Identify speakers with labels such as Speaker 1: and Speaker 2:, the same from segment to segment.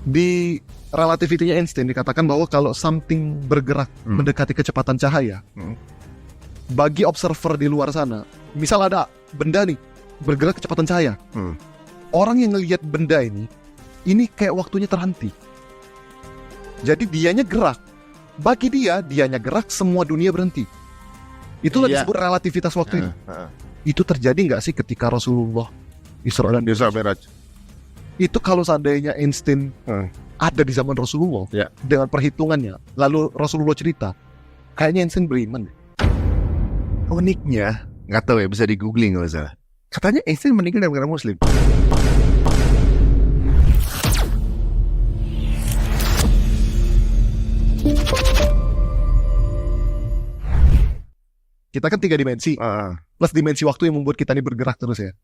Speaker 1: Di relativity Einstein dikatakan bahwa kalau something bergerak mendekati kecepatan cahaya, bagi observer di luar sana, misal ada benda nih bergerak kecepatan cahaya, orang yang ngelihat benda ini kayak waktunya terhenti. Jadi dianya gerak, bagi dianya gerak, semua dunia berhenti. Itulah disebut relativitas waktu itu. Itu terjadi nggak sih ketika Rasulullah Isra dan Mi'raj? Itu kalau seandainya Einstein ada di zaman Rasulullah dengan perhitungannya, lalu Rasulullah cerita, kayaknya Einstein beriman.
Speaker 2: Uniknya, nggak tahu ya, bisa di googling kalau salah. Katanya Einstein meninggal dalam keadaan Muslim.
Speaker 1: Kita kan 3 dimensi, plus dimensi waktu yang membuat kita ini bergerak terus ya.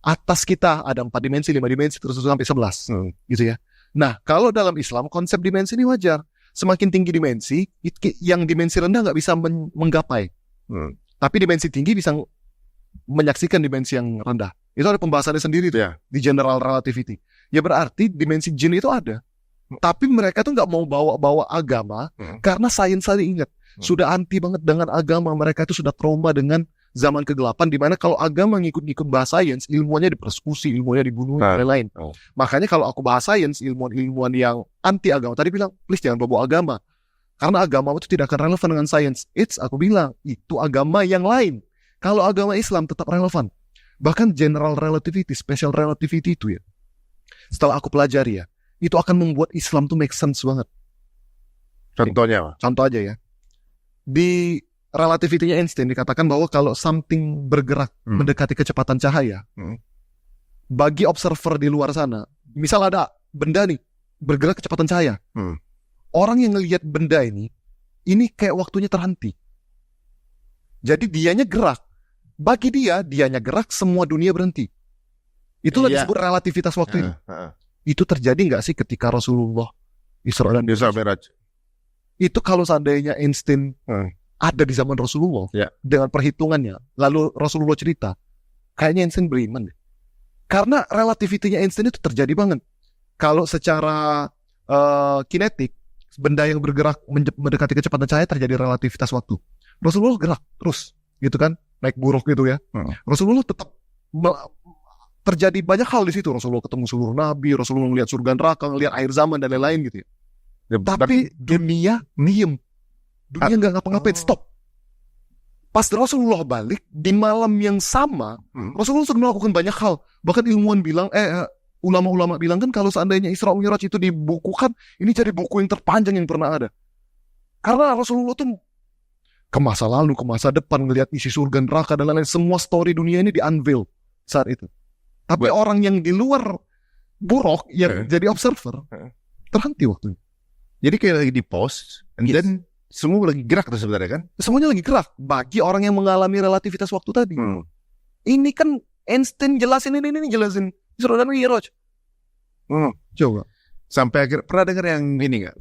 Speaker 1: Atas kita ada 4 dimensi, 5 dimensi, terus sampai 11, gitu ya. Nah, kalau dalam Islam, konsep dimensi ini wajar. Semakin tinggi dimensi, yang dimensi rendah nggak bisa menggapai. Tapi dimensi tinggi bisa menyaksikan dimensi yang rendah. Itu ada pembahasannya sendiri tuh, di general relativity. Ya berarti dimensi jin itu ada. Tapi mereka tuh nggak mau bawa agama, karena sains tadi ingat. Sudah anti banget dengan agama. Mereka itu sudah trauma dengan zaman kegelapan, di mana kalau agama ngikut-ngikut bahas sains, ilmuannya dipersekusi, ilmuannya dibunuh, dan lain-lain. Makanya kalau aku bahas sains, ilmuwan yang anti agama tadi bilang, please jangan bawa agama, karena agama itu tidak akan relevan dengan sains. Aku bilang, itu agama yang lain. Kalau agama Islam tetap relevan. Bahkan general relativity, special relativity itu ya, setelah aku pelajari ya, itu akan membuat Islam tuh make sense banget.
Speaker 2: Contohnya apa?
Speaker 1: Contoh aja ya. Di relativity Einstein dikatakan bahwa kalau something bergerak mendekati kecepatan cahaya, bagi observer di luar sana, misal ada benda nih bergerak kecepatan cahaya, orang yang ngelihat benda ini kayak waktunya terhenti. Jadi dianya gerak, bagi dianya gerak, semua dunia berhenti. Itulah disebut relativitas waktu itu. Itu terjadi nggak sih ketika Rasulullah Isra dan Mi'raj? Itu kalau seandainya Einstein ada di zaman Rasulullah dengan perhitungannya, lalu Rasulullah cerita, kayaknya Einstein beriman deh. Karena relativity-nya Einstein itu terjadi banget. Kalau secara kinetik, benda yang bergerak mendekati kecepatan cahaya terjadi relativitas waktu. Rasulullah gerak terus, gitu kan, naik buruk gitu ya. Rasulullah tetap terjadi banyak hal di situ. Rasulullah ketemu seluruh nabi, Rasulullah melihat surga neraka, melihat akhir zaman dan lain-lain gitu ya. Tapi dunia diem. Dunia nggak ngapa-ngapain, stop. Pas Rasulullah balik, di malam yang sama, Rasulullah sudah melakukan banyak hal. Bahkan ilmuwan bilang, ulama-ulama bilang kan kalau seandainya Isra Mi'raj itu dibukukan, ini jadi buku yang terpanjang yang pernah ada. Karena Rasulullah tuh ke masa lalu, ke masa depan, ngelihat isi surga neraka dan lain-lain. Semua story dunia ini di-unveil saat itu. Tapi orang yang di luar buruk, yang jadi observer, terhenti waktunya.
Speaker 2: Jadi kayak lagi di pause, dan semua lagi gerak tuh sebenarnya kan?
Speaker 1: Semuanya lagi gerak bagi orang yang mengalami relativitas waktu tadi. Ini kan Einstein jelasin ini jelasin Isra dan Mi'raj. Coba.
Speaker 2: Sampai akhir pernah dengar yang ini nggak?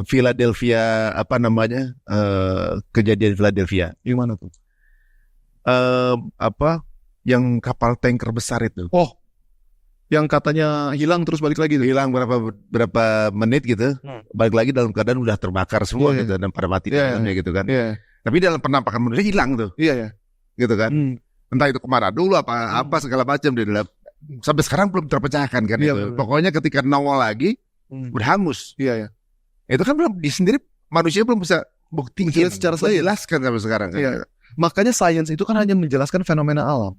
Speaker 2: Philadelphia apa namanya? Kejadian Philadelphia.
Speaker 1: Yang mana tuh?
Speaker 2: Yang kapal tanker besar itu.
Speaker 1: Oh. Yang katanya hilang terus balik lagi tuh.
Speaker 2: Hilang berapa menit gitu, balik lagi dalam keadaan udah terbakar semua gitu, dan pada mati dalamnya gitu kan. Tapi dalam penampakan manusia hilang tuh. Gitu kan. Entah itu kemana dulu apa segala macam dia sampai sekarang belum terpecahkan kan itu. Pokoknya ketika nongol lagi udah hangus. Itu kan belum sendiri manusia belum bisa buktikan secara jelaskan sampai sekarang kan.
Speaker 1: Makanya sains itu kan hanya menjelaskan fenomena alam.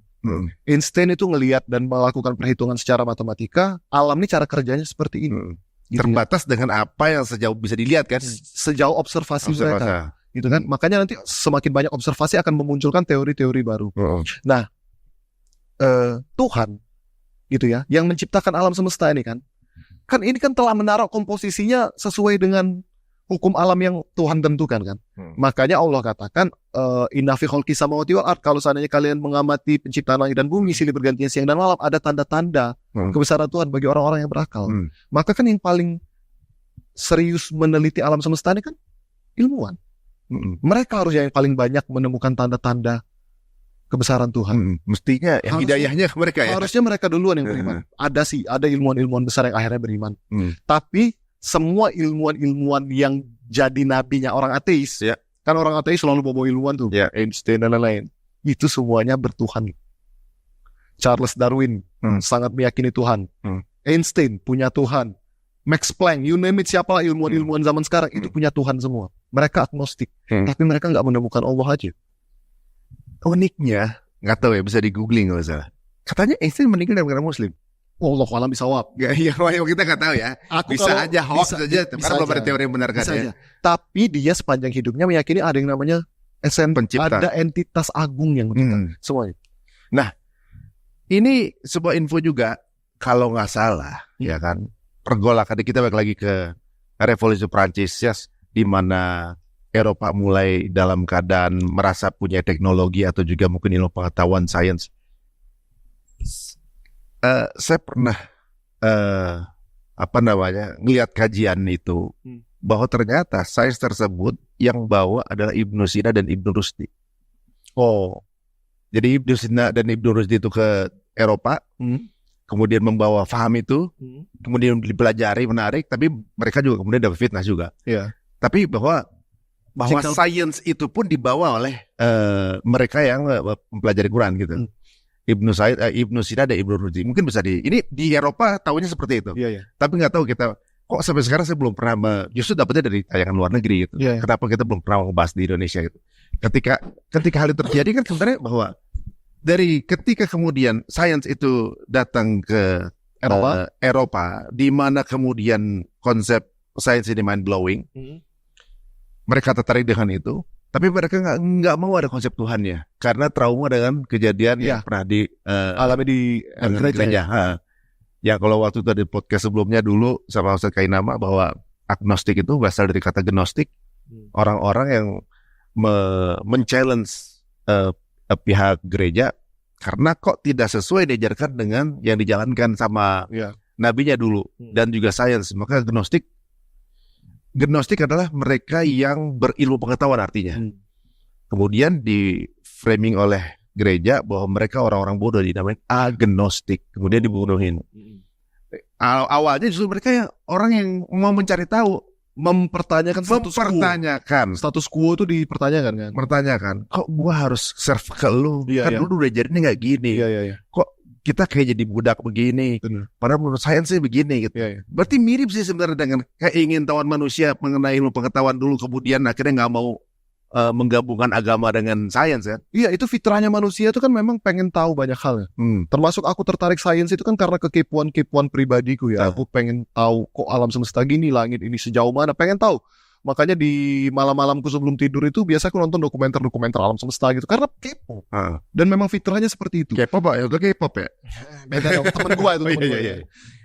Speaker 1: Einstein itu ngelihat dan melakukan perhitungan secara matematika, alam ini cara kerjanya seperti ini.
Speaker 2: Terbatas dengan apa yang sejauh bisa dilihat kan,
Speaker 1: sejauh observasi mereka. Gitu kan? Makanya nanti semakin banyak observasi akan memunculkan teori-teori baru. Nah, Tuhan gitu ya, yang menciptakan alam semesta ini kan ini kan telah menaruh komposisinya sesuai dengan hukum alam yang Tuhan tentukan kan. Makanya Allah katakan inna fi khalqis samawati wal ardh, kalau seandainya kalian mengamati penciptaan langit dan bumi silih bergantinya siang dan malam, ada tanda-tanda kebesaran Tuhan bagi orang-orang yang berakal. Maka kan yang paling serius meneliti alam semesta ini kan ilmuwan. Mereka harus yang paling banyak menemukan tanda-tanda kebesaran Tuhan.
Speaker 2: Mestinya hidayahnya ke mereka ya.
Speaker 1: Harusnya mereka duluan yang beriman. Ada ilmuwan-ilmuwan besar yang akhirnya beriman. Tapi semua ilmuwan-ilmuwan yang jadi nabinya orang ateis, kan orang ateis selalu bawa ilmuwan tuh, Einstein dan lain-lain. Itu semuanya bertuhan. Charles Darwin sangat meyakini Tuhan. Einstein punya Tuhan. Max Planck, you name it, siapa ilmuwan-ilmuwan zaman sekarang itu punya Tuhan semua. Mereka agnostik, tapi mereka nggak menemukan Allah aja.
Speaker 2: Uniknya, nggak tahu ya, bisa di googling kalau salah. Katanya Einstein meninggal karena Muslim.
Speaker 1: Wallahu a'lam bishawab.
Speaker 2: Ya, kita nggak tahu ya. Bisa aja hoax saja, karena belum ada teori yang benar katanya.
Speaker 1: Tapi dia sepanjang hidupnya meyakini ada yang namanya pencipta. Ada entitas agung yang mencipta semuanya.
Speaker 2: Nah, ini sebuah info juga, kalau nggak salah, ya kan, pergolakan kita balik lagi ke Revolusi Prancis, di mana Eropa mulai dalam keadaan merasa punya teknologi atau juga mungkin ilmu pengetahuan sains. Saya pernah ngelihat kajian itu bahwa ternyata sains tersebut yang bawa adalah Ibnu Sina dan Ibnu Rusdi. Jadi Ibnu Sina dan Ibnu Rusdi itu ke Eropa, kemudian membawa faham itu, kemudian dipelajari, menarik, tapi mereka juga kemudian dapat fitnah juga. Tapi bahwa sains itu pun dibawa oleh mereka yang mempelajari Quran gitu. Ibnu Sina dan Ibnu Rusdi. Mungkin bisa ini di Eropa tahunya seperti itu. Tapi nggak tahu kita kok sampai sekarang saya belum pernah justru dapatnya dari tayangan luar negeri gitu. Kenapa kita belum pernah membahas di Indonesia gitu. Ketika hal itu terjadi kan sebenarnya bahwa dari ketika kemudian sains itu datang ke Eropa, di mana kemudian konsep sains ini mind blowing. Mereka tertarik dengan itu, tapi mereka nggak mau ada konsep Tuhannya karena trauma dengan kejadian yang pernah
Speaker 1: alami di gereja.
Speaker 2: Ya kalau waktu itu di podcast sebelumnya dulu sama Ustaz Kainama bahwa agnostik itu berasal dari kata gnostik, orang-orang yang men-challenge pihak gereja karena kok tidak sesuai diajarkan dengan yang dijalankan sama nabinya dulu dan juga sains. Maka Gnostik adalah mereka yang berilmu pengetahuan artinya. Kemudian di framing oleh gereja bahwa mereka orang-orang bodoh, dinamain agnostik. Kemudian dibunuhin. Awalnya justru mereka yang orang yang mau mencari tahu,
Speaker 1: mempertanyakan
Speaker 2: status quo itu dipertanyakan kan? Pertanyakan, kok gua harus serve ke lu? Kan dulu udah jadinya nggak gini. Kok kita kayak jadi budak begini. Padahal menurut sains sih begini gitu. Berarti mirip sih sebenarnya dengan keingintahuan manusia mengenai ilmu pengetahuan dulu, kemudian akhirnya nggak mau menggabungkan agama dengan sains ya.
Speaker 1: Iya, itu fitrahnya manusia itu kan memang pengen tahu banyak hal. Termasuk aku tertarik sains itu kan karena kekepuan pribadiku ya. Aku pengen tahu kok alam semesta gini, langit ini sejauh mana, pengen tahu. Makanya di malam-malamku sebelum tidur itu biasa aku nonton dokumenter alam semesta gitu karena kepo. Dan memang fitrahnya seperti itu.
Speaker 2: Kepo Pak, itu K-pop ya.
Speaker 1: Beda dong, temen gua itu.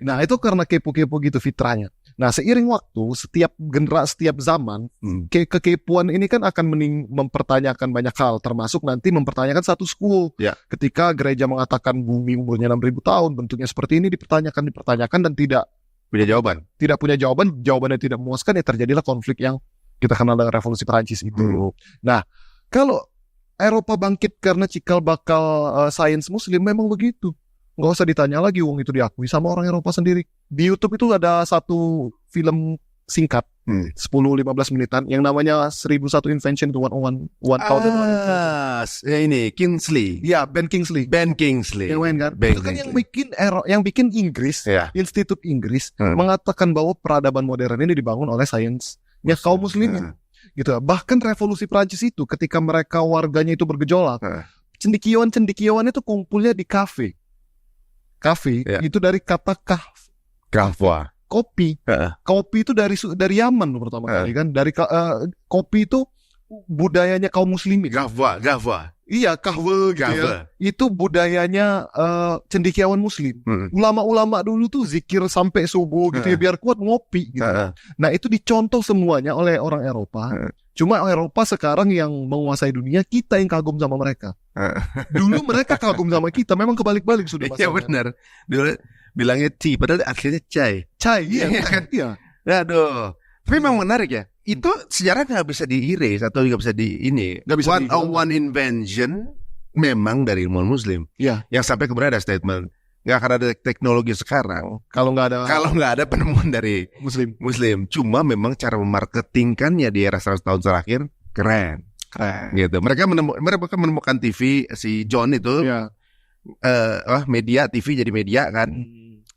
Speaker 1: Nah, itu karena kepo-kepo gitu fitrahnya. Nah, seiring waktu, setiap zaman, kekepuan ini kan akan mempertanyakan banyak hal, termasuk nanti mempertanyakan status quo. Ketika gereja mengatakan bumi umurnya 6.000 tahun, bentuknya seperti ini dipertanyakan dan tidak punya jawaban, jawabannya tidak memuaskan, ya terjadilah konflik yang kita kenal dengan Revolusi Prancis itu. Nah, kalau Eropa bangkit karena cikal bakal sains Muslim memang begitu. Nggak usah ditanya lagi, wong itu diakui sama orang Eropa sendiri. Di YouTube itu ada satu film singkat 10-15 menitan yang namanya 1001 Invention to 1001.
Speaker 2: Ini Kingsley.
Speaker 1: Ya, Ben Kingsley. Yang main kan? Itu kan yang bikin Inggris, Institut Inggris mengatakan bahwa peradaban modern ini dibangun oleh sainsnya kaum muslimin. Gitu. Bahkan Revolusi Prancis itu ketika mereka warganya itu bergejolak, cendekiawan itu kumpulnya di kafe itu dari kata
Speaker 2: kahwa.
Speaker 1: Kopi itu dari Yaman pertama kali kan. Dari kopi itu budayanya kaum muslimin.
Speaker 2: Kahwa.
Speaker 1: Iya, kahwa gitu ya. Itu budayanya cendekiawan muslim. Ulama-ulama dulu tuh zikir sampai subuh gitu ya biar kuat ngopi gitu. Nah, itu dicontoh semuanya oleh orang Eropa. Cuma Eropa sekarang yang menguasai dunia, kita yang kagum sama mereka. Dulu mereka kagum sama kita, memang kebalik-balik sudah masalah.
Speaker 2: Iya benar. Dulu bilangnya tea, padahal akhirnya chai.
Speaker 1: Iya kan? Iya.
Speaker 2: Aduh. Tapi memang menarik ya. Itu sejarah nggak bisa di-erase atau nggak bisa di ini.
Speaker 1: Nggak bisa.
Speaker 2: One invention memang dari ilmuwan Muslim.
Speaker 1: Ya.
Speaker 2: Yang sampai kemudian ada statement, nggak akan ada teknologi sekarang
Speaker 1: kalau nggak ada
Speaker 2: penemuan dari Muslim. Cuma memang cara memarketingkannya di era 100 tahun terakhir keren. Gitu. Mereka menemukan TV si John itu, media TV jadi media kan.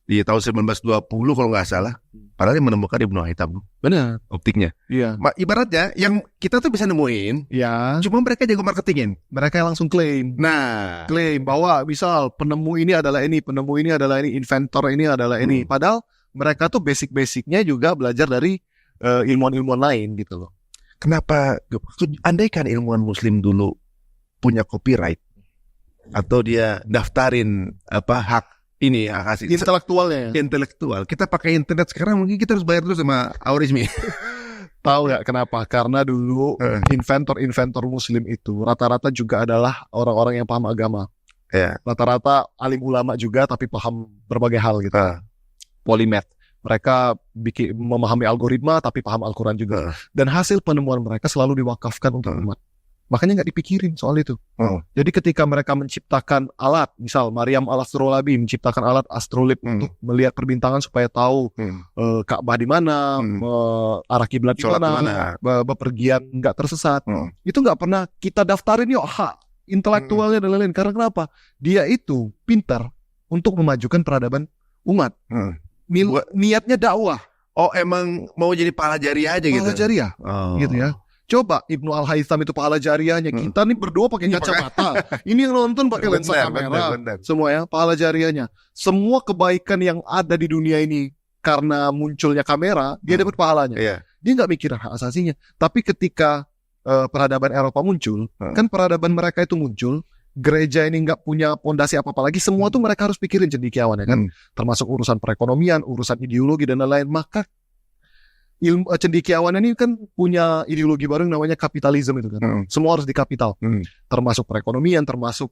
Speaker 2: Di tahun 1920 kalau nggak salah. Padahal dia menemukan Ibnu Haytham.
Speaker 1: Benar.
Speaker 2: Optiknya.
Speaker 1: Iya.
Speaker 2: Ibaratnya yang kita tuh bisa nemuin.
Speaker 1: Ya.
Speaker 2: Cuma mereka jago marketingin.
Speaker 1: Mereka langsung klaim.
Speaker 2: Nah.
Speaker 1: Klaim bahwa misal penemu ini adalah ini, penemu ini adalah ini, inventor ini adalah ini. Padahal mereka tuh basic-basicnya juga belajar dari ilmuwan-ilmuwan lain gitu loh.
Speaker 2: Kenapa? Andaikan ilmuwan Muslim dulu punya copyright. Atau dia daftarin hak ini kasih intelektual. Kita pakai internet sekarang mungkin kita harus bayar terus sama Aurismi.
Speaker 1: Tahu nggak kenapa? Karena dulu inventor Muslim itu rata-rata juga adalah orang-orang yang paham agama. Rata-rata alim ulama juga tapi paham berbagai hal gitu. Polymath. Mereka memahami algoritma tapi paham Al-Quran juga. Dan hasil penemuan mereka selalu diwakafkan untuk umat. Makanya nggak dipikirin soal itu. Jadi ketika mereka menciptakan alat, misal Maryam al-Astrolabi menciptakan alat astrolab untuk melihat perbintangan supaya tahu Ka'bah di mana, arah kiblat di mana, bepergian nggak tersesat. Itu nggak pernah kita daftarin hak intelektualnya dan lain-lain. Karena kenapa? Dia itu pintar untuk memajukan peradaban umat. Niatnya dakwah.
Speaker 2: Oh, emang mau jadi pahala jariah aja gitu.
Speaker 1: Pahala jariah. Gitu ya. Coba Ibnu Al-Haytham itu pahala jariahnya. Kita nih berdua pakai kacamata. Ini yang nonton pakai lensa kamera. Semua ya, pahala jariahnya. Semua kebaikan yang ada di dunia ini karena munculnya kamera, dia dapat pahalanya. Dia nggak mikir hak asasinya. Tapi ketika peradaban Eropa muncul, kan peradaban mereka itu muncul, gereja ini nggak punya pondasi apa-apa lagi. Semua tuh mereka harus pikirin cendekiawan ya kan. Termasuk urusan perekonomian, urusan ideologi dan lain-lain. Maka ilmu cendekiawan ini kan punya ideologi baru yang namanya kapitalisme itu kan. Semua harus dikapital. Termasuk perekonomian, termasuk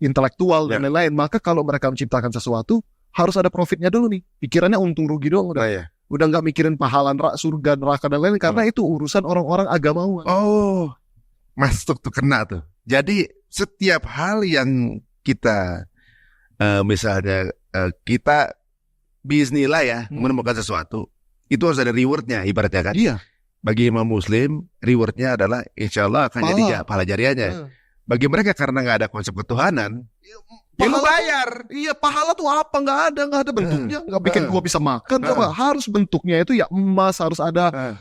Speaker 1: intelektual dan lain-lain. Maka kalau mereka menciptakan sesuatu harus ada profitnya dulu nih. Pikirannya untung rugi doang udah. Udah nggak mikirin pahala surga neraka dan lain-lain karena itu urusan orang-orang agamawan.
Speaker 2: Oh, masuk tuh kena tuh. Jadi setiap hal yang kita misalnya kita bismillah ya menemukan sesuatu. Itu harus ada rewardnya ibaratnya kan.
Speaker 1: Iya.
Speaker 2: Bagi imam Muslim rewardnya adalah insya Allah akan jadi pahala jariahnya. Bagi mereka karena nggak ada konsep ketuhanan, pahala bayar.
Speaker 1: Iya, pahala tuh apa? Nggak ada bentuknya. Nggak bikin gua bisa makan. Coba harus bentuknya itu ya emas, harus ada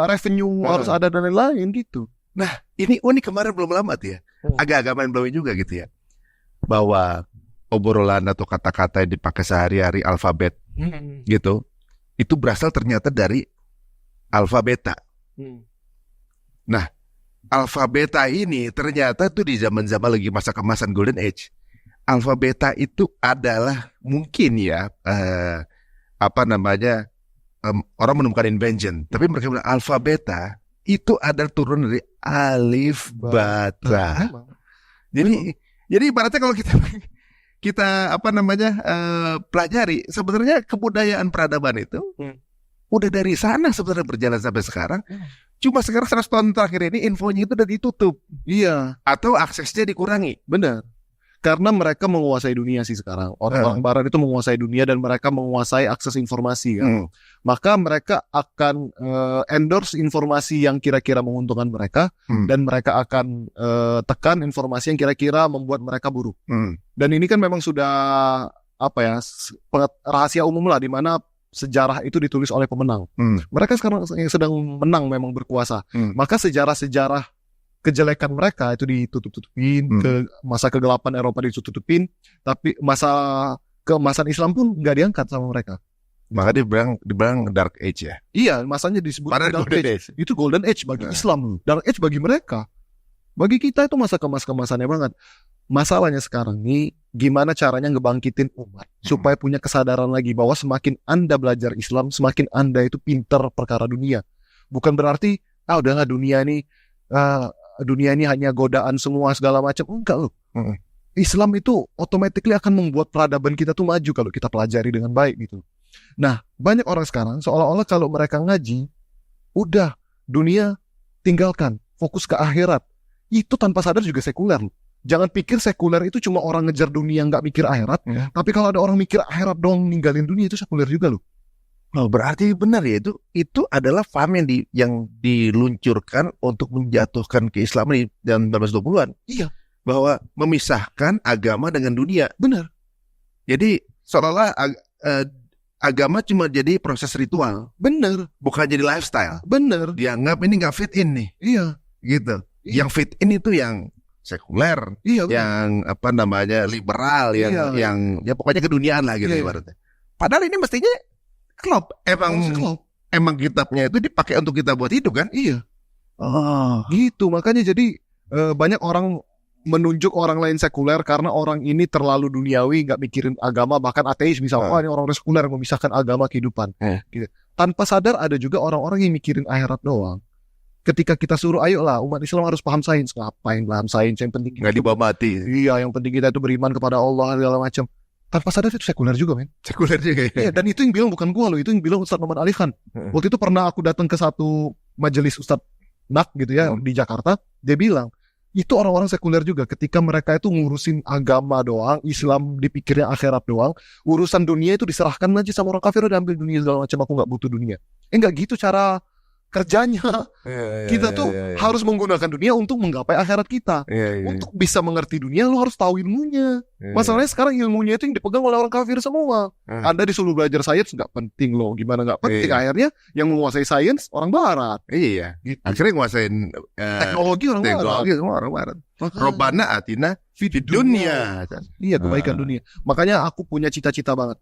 Speaker 1: revenue, harus ada dan lain-lain gitu.
Speaker 2: Nah ini unik kemarin belum lama tuh ya. Agak-agak main blowing juga gitu ya. Bahwa obrolan atau kata-kata yang dipakai sehari-hari alfabet gitu. Itu berasal ternyata dari alfa beta. Nah, alfa beta ini ternyata tuh di zaman-zaman lagi masa kemasan Golden Age. Alfa beta itu adalah mungkin ya orang menemukan invention. Tapi mereka bilang alfa beta itu adalah turun dari alif bata. Jadi ibaratnya kalau kita pelajari sebenarnya kebudayaan peradaban itu udah dari sana sebenarnya berjalan sampai sekarang. Cuma sekarang 100 tahun terakhir ini infonya itu udah ditutup.
Speaker 1: Iya.
Speaker 2: Atau aksesnya dikurangi.
Speaker 1: Benar. Karena mereka menguasai dunia sih sekarang. Orang Barat itu menguasai dunia dan mereka menguasai akses informasi kan. Maka mereka akan endorse informasi yang kira-kira menguntungkan mereka dan mereka akan tekan informasi yang kira-kira membuat mereka buruk. Dan ini kan memang sudah rahasia umum lah di mana sejarah itu ditulis oleh pemenang. Mereka sekarang yang sedang menang memang berkuasa. Maka sejarah-sejarah kejelekan mereka itu ditutup-tutupin, ke masa kegelapan Eropa ditutup-tutupin, tapi masa keemasan Islam pun nggak diangkat sama mereka.
Speaker 2: Maka dibilang Dark Age ya?
Speaker 1: Iya, masanya disebut Dark Age. Itu Golden Age bagi Islam, Dark Age bagi mereka. Bagi kita itu masa keemasannya banget. Masalahnya sekarang nih, gimana caranya ngebangkitin umat supaya punya kesadaran lagi bahwa semakin Anda belajar Islam, semakin Anda itu pintar perkara dunia. Bukan berarti udahlah dunia ini hanya godaan semua segala macam. Enggak loh. Islam itu automatically akan membuat peradaban kita tuh maju kalau kita pelajari dengan baik gitu. Nah, banyak orang sekarang seolah-olah kalau mereka ngaji, udah dunia tinggalkan, fokus ke akhirat. Itu tanpa sadar juga sekuler loh. Jangan pikir sekuler itu cuma orang ngejar dunia nggak mikir akhirat. Tapi kalau ada orang mikir akhirat dong ninggalin dunia, itu sekuler juga loh.
Speaker 2: Oh, berarti benar ya, itu adalah paham yang diluncurkan untuk menjatuhkan keislaman di tahun 1920-an.
Speaker 1: Iya.
Speaker 2: Bahwa memisahkan agama dengan dunia.
Speaker 1: Benar.
Speaker 2: Jadi seolah-olah agama cuma jadi proses ritual.
Speaker 1: Benar.
Speaker 2: Bukan jadi lifestyle.
Speaker 1: Benar.
Speaker 2: Dianggap ini nggak fit in nih.
Speaker 1: Iya.
Speaker 2: Gitu. Iya. Yang fit in itu yang sekuler,
Speaker 1: iya,
Speaker 2: yang liberal, yang ya pokoknya keduniaan lah gitu ibaratnya. Padahal ini mestinya klop. Emang kitabnya itu dipakai untuk kita buat hidup kan?
Speaker 1: Iya. Gitu. Makanya jadi banyak orang menunjuk orang lain sekuler karena orang ini terlalu duniawi, nggak mikirin agama, bahkan ateis misalnya. Ini orang sekuler yang memisahkan agama kehidupan. Gitu. Tanpa sadar ada juga orang-orang yang mikirin akhirat doang. Ketika kita suruh, ayolah umat Islam harus paham sains. Ngapain paham sains? Yang penting
Speaker 2: nggak dibawa mati.
Speaker 1: Iya, yang penting kita itu beriman kepada Allah segala macam. Tanpa sadar itu sekuler juga, men.
Speaker 2: Sekuler juga.
Speaker 1: Iya, dan itu yang bilang bukan gua loh, itu yang bilang Ustaz Muhammad Ali Khan. Waktu itu pernah aku datang ke satu majelis Ustaz Nak gitu ya di Jakarta. Dia bilang itu orang-orang sekuler juga. Ketika mereka itu ngurusin agama doang, Islam dipikirnya akhirat doang, urusan dunia itu diserahkan aja sama orang kafir, udah ambil dunia segala macam, aku nggak butuh dunia. Enggak gitu cara kerjanya. Kita tuh harus menggunakan dunia untuk menggapai akhirat kita. Untuk bisa mengerti dunia, lo harus tahu ilmunya. Masalahnya sekarang ilmunya itu yang dipegang oleh orang kafir semua. Anda disuruh belajar sains, nggak penting loh. Gimana nggak penting? Akhirnya yang menguasai sains orang Barat.
Speaker 2: Iya. Gitu. Akhirnya nguasain
Speaker 1: teknologi
Speaker 2: semua orang Barat. Robana atina fid dunia.
Speaker 1: Iya, kebaikan dunia. Makanya aku punya cita-cita banget.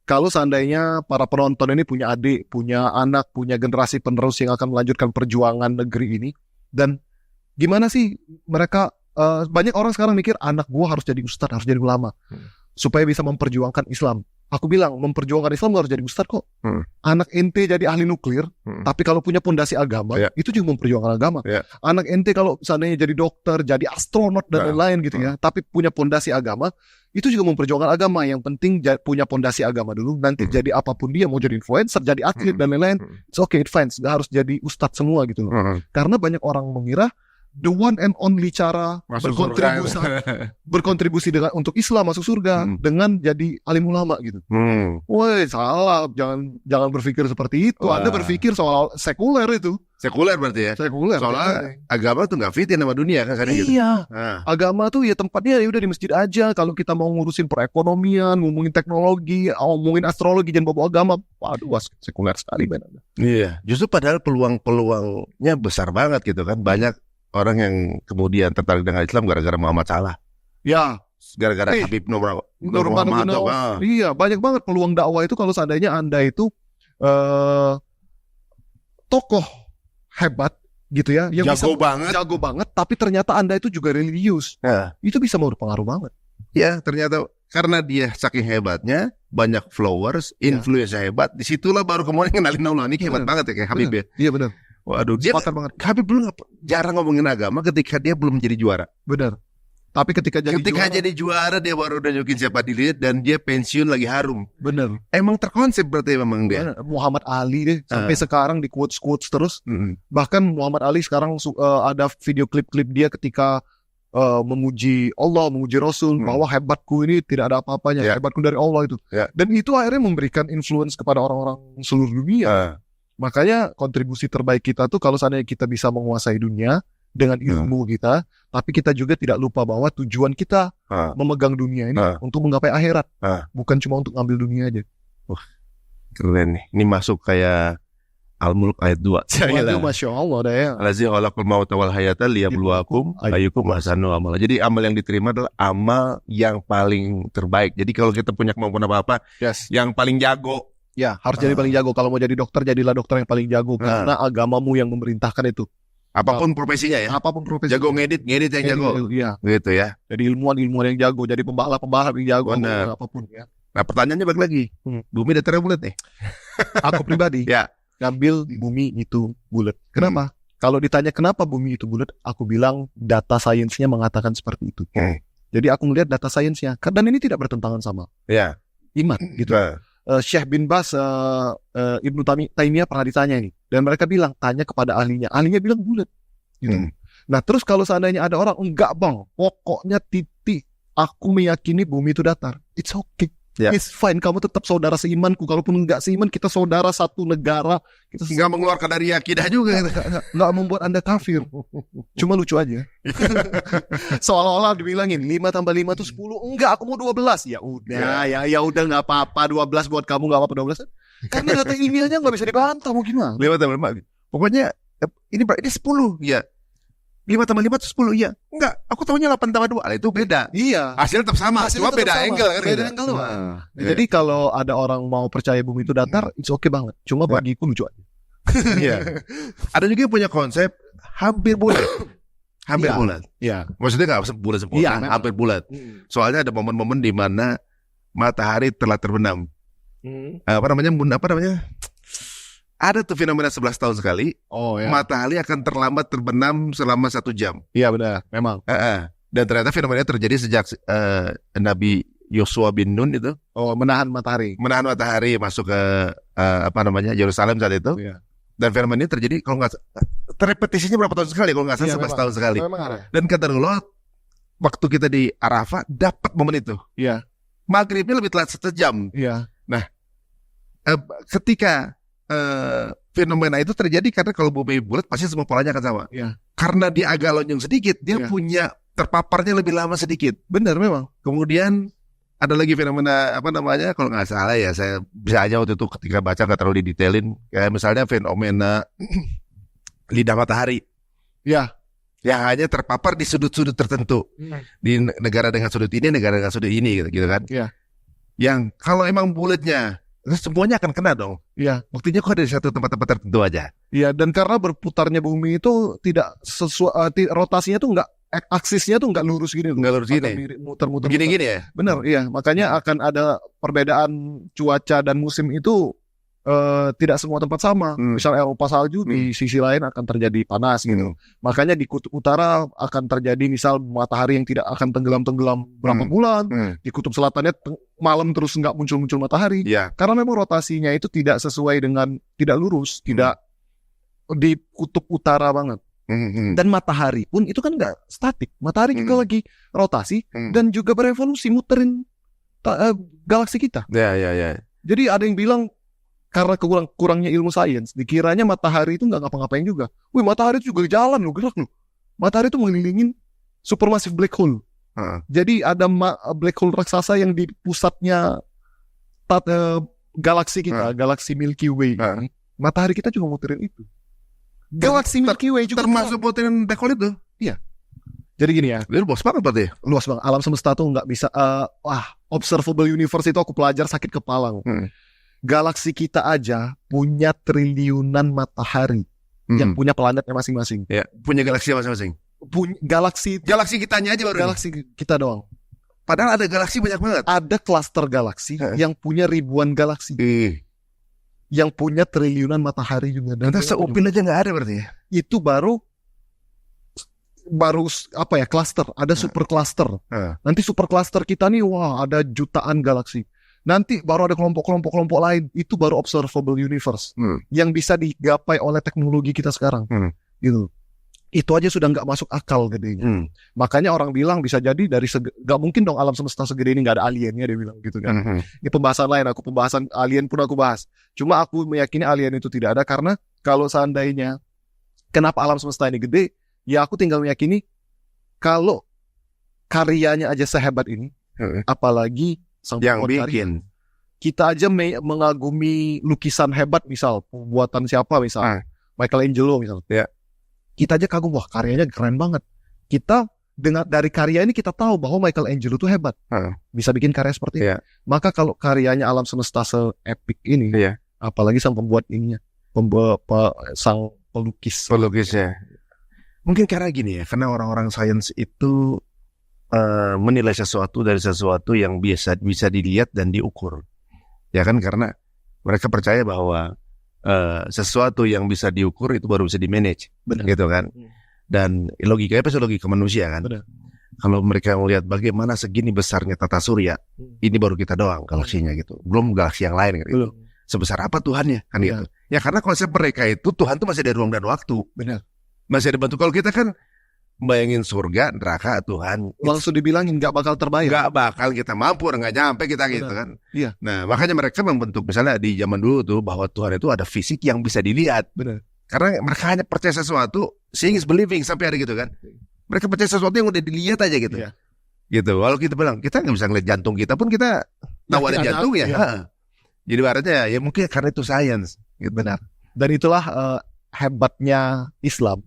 Speaker 1: Kalau seandainya para penonton ini punya adik, punya anak, punya generasi penerus yang akan melanjutkan perjuangan negeri ini, dan gimana sih mereka, banyak orang sekarang mikir anak gua harus jadi ustadz, harus jadi ulama, supaya bisa memperjuangkan Islam. Aku bilang memperjuangkan Islam gak harus jadi ustadz kok. Anak ente jadi ahli nuklir, tapi kalau punya pondasi agama, itu juga memperjuangkan agama. Anak ente kalau seandainya jadi dokter, jadi astronot dan lain-lain gitu ya, tapi punya pondasi agama, itu juga memperjuangkan agama. Yang penting punya pondasi agama dulu. Nanti jadi apapun dia, mau jadi influencer, jadi atlet dan lain-lain, it's okay, it fine. Gak harus jadi ustadz semua gitu loh. Karena banyak orang mengira the one and only cara berkontribusi dengan untuk Islam masuk surga dengan jadi alim ulama gitu. Woi, salah, jangan berpikir seperti itu. Anda berpikir soal sekuler itu.
Speaker 2: Sekuler berarti ya.
Speaker 1: Sekuler.
Speaker 2: Soalnya agama tuh nggak fit sama dunia kan
Speaker 1: gitu. Iya. Agama tuh ya tempatnya ya udah di masjid aja. Kalau kita mau ngurusin perekonomian, ngomongin teknologi, ngomongin astrologi, jangan bawa agama. Waduh, sekuler sekali benar.
Speaker 2: Iya. Justru padahal peluangnya besar banget gitu kan. Banyak orang yang kemudian tertarik dengan Islam gara-gara Muhammad Salah.
Speaker 1: Ya.
Speaker 2: Gara-gara Habib Nurmawati.
Speaker 1: Iya, banyak banget peluang dakwah itu kalau seandainya Anda itu tokoh hebat gitu ya, yang jago banget, tapi ternyata Anda itu juga religius. Itu bisa berpengaruh banget.
Speaker 2: Ya, ternyata karena dia saking hebatnya, banyak followers, influence hebat, disitulah baru kemudian kenalin Allah. Ini hebat banget ya kayak Habib ya.
Speaker 1: Iya benar.
Speaker 2: Waduh, dia banget. Habib belum jarang ngomongin agama ketika dia belum jadi juara.
Speaker 1: Benar. Tapi ketika
Speaker 2: jadi juara dia baru udah nunjukin siapa dirinya dan dia pensiun lagi harum.
Speaker 1: Benar.
Speaker 2: Emang terkonsep berarti memang dia.
Speaker 1: Muhammad Ali deh sampai sekarang di quotes terus. Bahkan Muhammad Ali sekarang ada video klip-klip dia ketika memuji Allah, memuji Rasul, bahwa hebatku ini tidak ada apa-apanya, hebatku dari Allah itu. Dan itu akhirnya memberikan influence kepada orang-orang seluruh dunia. Makanya kontribusi terbaik kita tuh kalau seandainya kita bisa menguasai dunia dengan ilmu kita, tapi kita juga tidak lupa bahwa tujuan kita memegang dunia ini untuk menggapai akhirat, bukan cuma untuk ngambil dunia aja.
Speaker 2: Keren nih. Ini masuk kayak Al-Mulk ayat 2.
Speaker 1: Masya Allah dah ya.
Speaker 2: Allazi khalaqal mauta wal hayata liyabluwakum ayyukum ahsanu amala. Jadi amal yang diterima adalah amal yang paling terbaik. Jadi kalau kita punya kemampuan apa-apa, yang paling jago.
Speaker 1: Ya, harus jadi paling jago. Kalau mau jadi dokter, jadilah dokter yang paling jago. Karena agamamu yang memerintahkan itu.
Speaker 2: Apapun profesinya ya.
Speaker 1: Apapun profesinya.
Speaker 2: Jago ngedit yang jago.
Speaker 1: Iya.
Speaker 2: Gitu ya.
Speaker 1: Jadi ilmuwan yang jago. Jadi pembalap yang jago.
Speaker 2: Benar.
Speaker 1: Apapun ya.
Speaker 2: Nah pertanyaannya balik lagi. Bumi datarnya bulat nih.
Speaker 1: Aku pribadi. Ngambil bumi itu bulat. Kenapa? Kalau ditanya kenapa bumi itu bulat, aku bilang data sainsnya mengatakan seperti itu. Jadi aku melihat data sainsnya. Dan ini tidak bertentangan sama iman gitu. Syekh bin Baz, Ibnu Taimiyah pernah ditanya ini, dan mereka bilang tanya kepada ahlinya bilang bulat gitu. Nah terus kalau seandainya ada orang, enggak bang, pokoknya titik, aku meyakini bumi itu datar. It's okay. It's fine, kamu tetap saudara seimanku. Kalaupun enggak seiman, kita saudara satu negara. Kita
Speaker 2: nggak mengeluarkan dari akidah juga.
Speaker 1: Nggak membuat Anda kafir. Cuma lucu aja. Seolah-olah dibilangin 5 tambah 5 itu 10. Enggak, aku mau 12. Ya udah, ya udah nggak apa-apa. 12 buat kamu, nggak apa-apa 12. Karena data ilmiahnya nggak bisa dibantah, mau gimana?
Speaker 2: 5 tambah 5. Pokoknya ini 10 ya. 5 tambah 5 itu 10, iya. Enggak, aku tahunya 8 tambah 2. Itu beda.
Speaker 1: Iya.
Speaker 2: Hasilnya tetap sama, cuma beda angle kan.
Speaker 1: Beda angle doang. Jadi kalau ada orang mau percaya bumi itu datar, it's okay banget. Cuma bagiku lucu aja.
Speaker 2: Iya. Ada juga yang punya konsep hampir bulat. Hampir bulat.
Speaker 1: Iya.
Speaker 2: Maksudnya enggak bulat sempurna, hampir bulat. Soalnya ada momen-momen di mana matahari telah terbenam. Apa namanya? Ada tuh fenomena 11 tahun sekali. Matahari akan terlambat terbenam selama 1 jam.
Speaker 1: Iya benar, memang.
Speaker 2: Dan ternyata fenomena terjadi sejak Nabi Yosua bin Nun itu.
Speaker 1: Menahan matahari
Speaker 2: masuk ke Yerusalem saat itu.
Speaker 1: Iya.
Speaker 2: Dan fenomena ini terjadi kalau nggak terrepetisinya berapa tahun sekali? Kalau nggak salah 11 tahun sekali. Dan kata Allah, waktu kita di Arafah dapat momen itu.
Speaker 1: Iya.
Speaker 2: Maghribnya lebih telat 1 jam.
Speaker 1: Iya.
Speaker 2: Nah, ketika fenomena itu terjadi karena kalau bumi bulat pasti semua polanya akan sama.
Speaker 1: Ya.
Speaker 2: Karena dia agak lonjong sedikit, dia punya terpaparnya lebih lama sedikit.
Speaker 1: Benar memang.
Speaker 2: Kemudian ada lagi fenomena kalau nggak salah ya, saya bisa aja waktu itu ketika baca nggak terlalu didetailin. Kayak misalnya fenomena lidah matahari.
Speaker 1: Ya.
Speaker 2: Yang hanya terpapar di sudut-sudut tertentu. Di negara dengan sudut ini, negara dengan sudut ini, gitu kan.
Speaker 1: Ya.
Speaker 2: Yang kalau emang bulatnya semuanya akan kena dong.
Speaker 1: Iya.
Speaker 2: Buktinya kok ada di satu tempat-tempat tertentu aja.
Speaker 1: Iya, dan karena berputarnya bumi itu tidak sesuai, rotasinya tuh nggak, aksisnya tuh nggak lurus gini.
Speaker 2: Nggak lurus gini.
Speaker 1: Muter-muter.
Speaker 2: Gini-gini ya.
Speaker 1: Benar, iya. Makanya akan ada perbedaan cuaca dan musim itu tidak semua tempat sama. Misal Eropa salju, di sisi lain akan terjadi panas gitu. Makanya di kutub utara akan terjadi misal matahari yang tidak akan tenggelam-tenggelam berapa bulan. Di kutub selatannya malam terus nggak muncul-muncul matahari. Karena memang rotasinya itu tidak sesuai dengan, tidak lurus, tidak di kutub utara banget. Dan matahari pun itu kan nggak statik. Matahari juga lagi rotasi dan juga berevolusi muterin galaksi kita. Jadi ada yang bilang karena kurangnya ilmu sains, dikiranya matahari itu nggak ngapa-ngapain juga. Wih, matahari itu juga jalan loh, gerak loh. Matahari itu mengelilingin supermassive black hole. Jadi ada black hole raksasa yang di pusatnya galaksi kita, galaksi Milky Way. Matahari kita juga muterin itu. Galaksi Milky Way juga
Speaker 2: termasuk muterin black hole itu.
Speaker 1: Iya. Jadi gini ya.
Speaker 2: Itu luas banget berarti.
Speaker 1: Luas banget. Alam semesta tuh nggak bisa. Observable universe itu aku pelajar sakit kepala. Galaksi kita aja punya triliunan matahari yang punya planetnya masing-masing.
Speaker 2: Ya, punya galaksi masing-masing.
Speaker 1: Galaksi
Speaker 2: kitanya aja baru.
Speaker 1: Galaksi kita doang.
Speaker 2: Padahal ada galaksi banyak banget.
Speaker 1: Ada klaster galaksi yang punya ribuan galaksi. Yang punya triliunan matahari juga.
Speaker 2: Dan seupil aja nggak ada berarti ya.
Speaker 1: Itu baru klaster. Ada super klaster. Nanti super klaster kita nih, wah ada jutaan galaksi. Nanti baru ada kelompok lain. Itu baru observable universe yang bisa digapai oleh teknologi kita sekarang. Gitu. Itu aja sudah nggak masuk akal gedenya. Makanya orang bilang bisa jadi nggak mungkin dong alam semesta segede ini nggak ada aliennya, dia bilang gitu kan. Ini pembahasan lain. Pembahasan alien pun aku bahas. Cuma aku meyakini alien itu tidak ada karena kalau seandainya kenapa alam semesta ini gede, ya aku tinggal meyakini kalau karyanya aja sehebat ini, apalagi
Speaker 2: yang bikin.
Speaker 1: Kita aja mengagumi lukisan hebat, misal pembuatan siapa, misal Michelangelo misal. Kita aja kagum, wah karyanya keren banget. Kita dari karya ini kita tahu bahwa Michelangelo itu hebat, bisa bikin karya seperti ini. Maka kalau karyanya alam semesta se-epic ini, apalagi sang pembuat ininya, sang pelukisnya.
Speaker 2: Mungkin karena gini ya, karena orang-orang sains itu menilai sesuatu dari sesuatu yang bisa dilihat dan diukur, ya kan, karena mereka percaya bahwa sesuatu yang bisa diukur itu baru bisa dimanage, gitu kan. Dan logikanya pasti logika manusia kan. Kalau mereka melihat bagaimana segini besarnya tata surya, ini baru kita doang galaksinya gitu, belum galaksi yang lain gitu. Sebesar apa Tuhannya kan gitu. Ya karena konsep mereka itu Tuhan itu masih ada ruang dan waktu.
Speaker 1: Benar.
Speaker 2: Masih ada bentuk. Kalau kita kan bayangin surga, neraka, Tuhan.
Speaker 1: Langsung dibilangin nggak bakal terbayang.
Speaker 2: Nggak bakal kita mampu, nggak nyampe kita gitu kan. Iya. Nah makanya mereka membentuk misalnya di zaman dulu tuh bahwa Tuhan itu ada fisik yang bisa dilihat.
Speaker 1: Benar.
Speaker 2: Karena mereka hanya percaya sesuatu, seeing is believing sampai ada gitu kan. Mereka percaya sesuatu yang udah dilihat aja gitu. Iya. Gitu. Walau kita bilang kita nggak bisa ngeliat jantung kita pun kita tahu ada jantung ya. Iya. Jadi ibaratnya ya mungkin karena itu sains. Gitu, benar.
Speaker 1: Dan itulah hebatnya Islam.